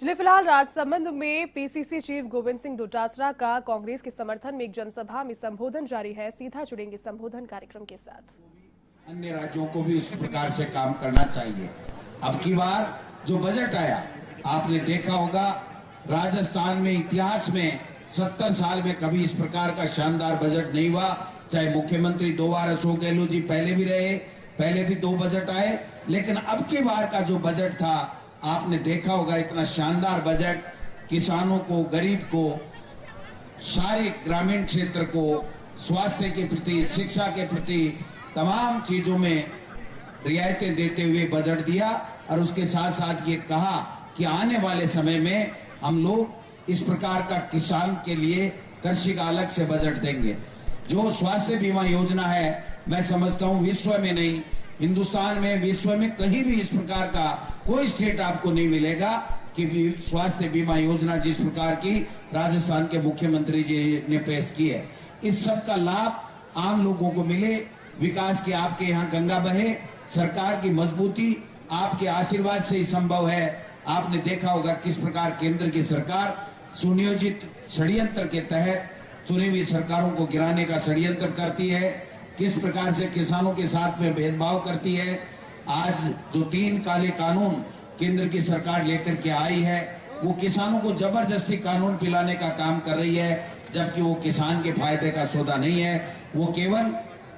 चलिए फिलहाल राजसमंद में पीसीसी चीफ गोविंद सिंह डोटासरा का कांग्रेस के समर्थन में एक जनसभा में संबोधन जारी है। सीधा जुड़ेंगे संबोधन कार्यक्रम के साथ। अन्य राज्यों को भी उस प्रकार से काम करना चाहिए। अब की बार जो बजट आया, आपने देखा होगा, राजस्थान में इतिहास में 70 साल में कभी इस प्रकार का शानदार बजट नहीं हुआ। चाहे मुख्यमंत्री 2 बार अशोक गहलोत जी पहले भी रहे, पहले भी 2 बजट आए, लेकिन अब की बार का जो बजट था, आपने देखा होगा, इतना शानदार बजट किसानों को, गरीब को, सारे ग्रामीण क्षेत्र को, स्वास्थ्य के प्रति, शिक्षा के प्रति, तमाम चीजों में रियायतें देते हुए बजट दिया। और उसके साथ साथ ये कहा कि आने वाले समय में हम लोग इस प्रकार का किसान के लिए कृषि का अलग से बजट देंगे। जो स्वास्थ्य बीमा योजना है, मैं समझता हूं विश्व में नहीं, हिंदुस्तान में, विश्व में कहीं भी इस प्रकार का कोई स्टेट आपको नहीं मिलेगा कि स्वास्थ्य बीमा योजना जिस प्रकार की राजस्थान के मुख्यमंत्री जी ने पेश की है, इस सब का लाभ आम लोगों को मिले, विकास की आपके यहाँ गंगा बहे, सरकार की मजबूती आपके आशीर्वाद से ही संभव है। आपने देखा होगा किस प्रकार केंद्र की सरकार सुनियोजित षड्यंत्र के तहत चुनी हुई सरकारों को गिराने का षड्यंत्र करती है, किस प्रकार से किसानों के साथ में भेदभाव करती है। आज जो 3 काले कानून केंद्र की सरकार लेकर के आई है, वो किसानों को जबरदस्ती कानून पिलाने का काम कर रही है, जबकि वो किसान के फायदे का सौदा नहीं है, वो केवल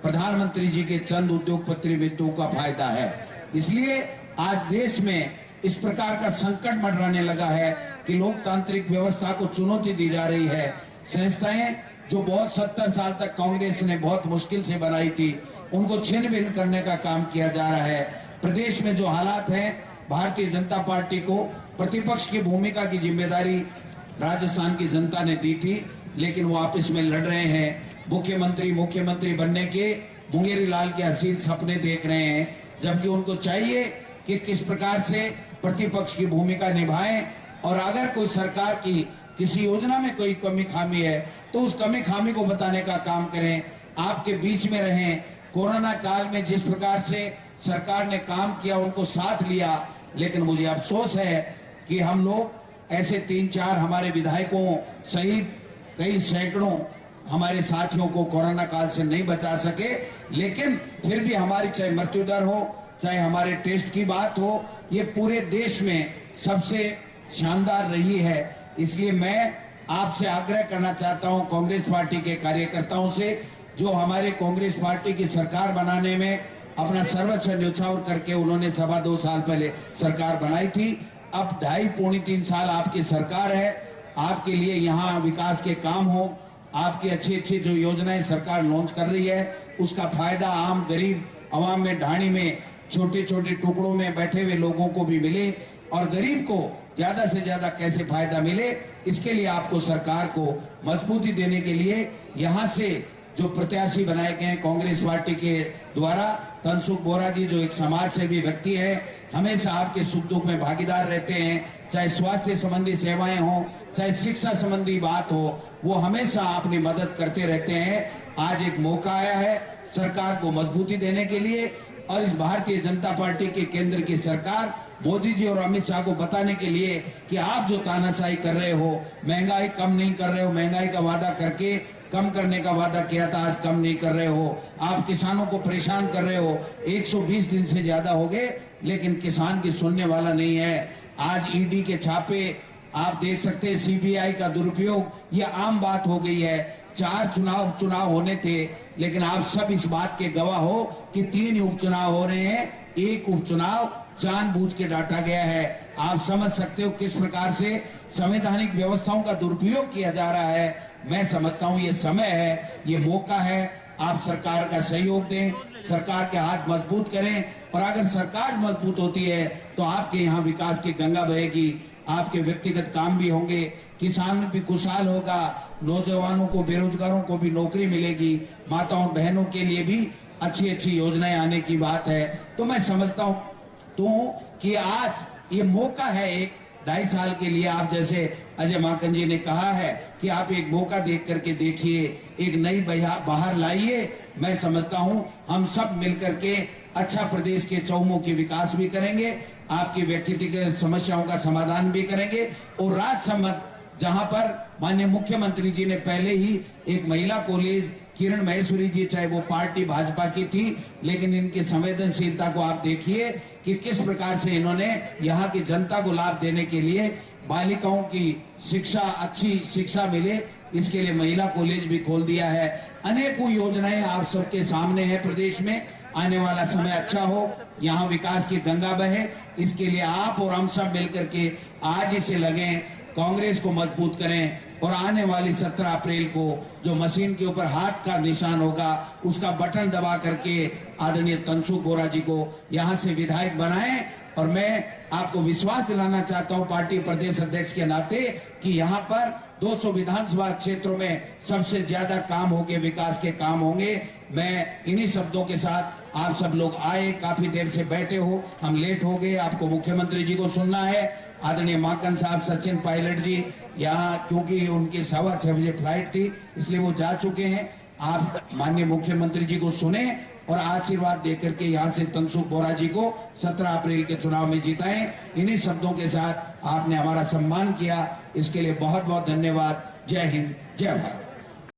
प्रधानमंत्री जी के चंद उद्योगपति मित्रों का फायदा है। इसलिए आज देश में इस प्रकार का संकट मंडराने लगा है कि लोकतांत्रिक व्यवस्था को चुनौती दी जा रही है। संस्थाएं जो बहुत 70 साल तक कांग्रेस ने बहुत मुश्किल से बनाई थी, उनको छिन्न भिन्न करने का काम किया जा रहा है। प्रदेश में जो हालात हैं, भारतीय जनता पार्टी को प्रतिपक्ष की भूमिका की जिम्मेदारी राजस्थान की जनता ने दी थी, लेकिन वो आपस में लड़ रहे हैं। मुख्यमंत्री बनने के मुंगेरी लाल के हसीन सपने देख रहे हैं, जबकि उनको चाहिए कि किस प्रकार से प्रतिपक्ष की भूमिका निभाएं, और अगर कोई सरकार की किसी योजना में कोई कमी खामी है तो उस कमी खामी को बताने का काम करें, आपके बीच में रहें। कोरोना काल में जिस प्रकार से सरकार ने काम किया, उनको साथ लिया, लेकिन मुझे अफसोस है कि हम लोग ऐसे 3-4 हमारे विधायकों सहित कई सैकड़ों हमारे साथियों को कोरोना काल से नहीं बचा सके। लेकिन फिर भी हमारी चाहे मृत्यु दर हो, चाहे हमारे टेस्ट की बात हो, ये पूरे देश में सबसे शानदार रही है। इसलिए मैं आपसे आग्रह करना चाहता हूं, कांग्रेस पार्टी के कार्यकर्ताओं से, जो हमारे कांग्रेस पार्टी की सरकार बनाने में अपना सर्वोच्च न्यौछावर करके उन्होंने 2.25 साल पहले सरकार बनाई थी, अब 2.5-3 साल आपकी सरकार है। आपके लिए यहाँ विकास के काम हो, आपकी अच्छी जो योजनाएं सरकार लॉन्च कर रही है, उसका फायदा आम गरीब आवाम में, ढाणी में, छोटे छोटे टुकड़ों में बैठे हुए लोगों को भी मिले, और गरीब को ज्यादा से ज्यादा कैसे फायदा मिले, इसके लिए आपको सरकार को मजबूती देने के लिए यहाँ से जो प्रत्याशी बनाए गए हैं कांग्रेस पार्टी के द्वारा, तनसुख बोरा जी जो एक समाज सेवी व्यक्ति है, हमेशा आपके सुख दुख में भागीदार रहते हैं, चाहे स्वास्थ्य संबंधी सेवाएं हो, चाहे शिक्षा संबंधी बात हो, वो हमेशा अपनी मदद करते रहते हैं। आज एक मौका आया है सरकार को मजबूती देने के लिए, और इस भारतीय जनता पार्टी के केंद्र की सरकार मोदी जी और अमित शाह को बताने के लिए कि आप जो तानाशाही कर रहे हो, महंगाई कम नहीं कर रहे हो, महंगाई का वादा करके कम करने का वादा किया था, आज कम नहीं कर रहे हो, आप किसानों को परेशान कर रहे हो। 120 दिन से ज्यादा हो गए, लेकिन किसान की सुनने वाला नहीं है। आज ईडी के छापे आप देख सकते हैं, सीबीआई का दुरुपयोग, ये आम बात हो गई है। 4 चुनाव होने थे, लेकिन आप सब इस बात के गवाह हो कि 3 उपचुनाव हो रहे हैं, एक उपचुनाव जानबूझ के डांटा गया है। आप समझ सकते हो किस प्रकार से संवैधानिक व्यवस्थाओं का दुरुपयोग किया जा रहा है। मैं समझता हूं ये समय है, ये मौका है, आप सरकार का सहयोग दें, सरकार के हाथ मजबूत करें, और अगर सरकार मजबूत होती है तो आपके यहाँ विकास की गंगा बहेगी, आपके व्यक्तिगत काम भी होंगे, किसान भी खुशहाल होगा, नौजवानों को, बेरोजगारों को भी नौकरी मिलेगी, माताओं बहनों के लिए भी अच्छी योजनाएं आने की बात है। तो मैं समझता हूं कि आज ये मौका है, एक 2.5 साल के लिए, आप जैसे अजय माकन जी ने कहा है कि आप एक मौका देख करके देखिए, एक नई बहार लाइए। मैं समझता हूं हम सब मिलकर के अच्छा प्रदेश के चौमुखी विकास भी करेंगे, आपकी व्यक्तिगत समस्याओं का समाधान भी करेंगे। और राजसमंद जहां पर माननीय मुख्यमंत्री जी ने पहले ही एक महिला कॉलेज किरण महेश्वरी जी, चाहे वो पार्टी भाजपा की थी, लेकिन इनकी संवेदनशीलता को आप देखिए कि किस प्रकार से इन्होंने यहाँ की जनता को लाभ देने के लिए बालिकाओं की शिक्षा, अच्छी शिक्षा मिले, इसके लिए महिला कॉलेज भी खोल दिया है। अनेकों योजनाएं आप सबके सामने है। प्रदेश में आने वाला समय अच्छा हो, यहाँ विकास की गंगा बहे, इसके लिए आप और हम सब मिलकर के आज ही से लगे, कांग्रेस को मजबूत करें। और आने वाली 17 अप्रैल को जो मशीन के ऊपर हाथ का निशान होगा, उसका बटन दबा करके आदरणीय तनसुख बोरा जी को यहाँ से विधायक बनाएं। और मैं आपको विश्वास दिलाना चाहता हूं पार्टी प्रदेश अध्यक्ष के नाते कि यहाँ पर 200 विधानसभा क्षेत्रों में सबसे ज्यादा काम होंगे, विकास के काम होंगे। मैं इन्हीं शब्दों के साथ आप सब लोग आए, काफी देर से बैठे हो, हम लेट हो गए, आपको मुख्यमंत्री जी को सुनना है। आदरणीय माकन साहब, सचिन पायलट जी यहाँ, क्योंकि उनकी 6:15 बजे फ्लाइट थी, इसलिए वो जा चुके हैं। आप माननीय मुख्यमंत्री जी को सुने और आशीर्वाद देकर के यहाँ से तनसुख बोरा जी को 17 अप्रैल के चुनाव में जिताएं। इन्हीं शब्दों के साथ आपने हमारा सम्मान किया, इसके लिए बहुत बहुत धन्यवाद। जय हिंद, जय भारत।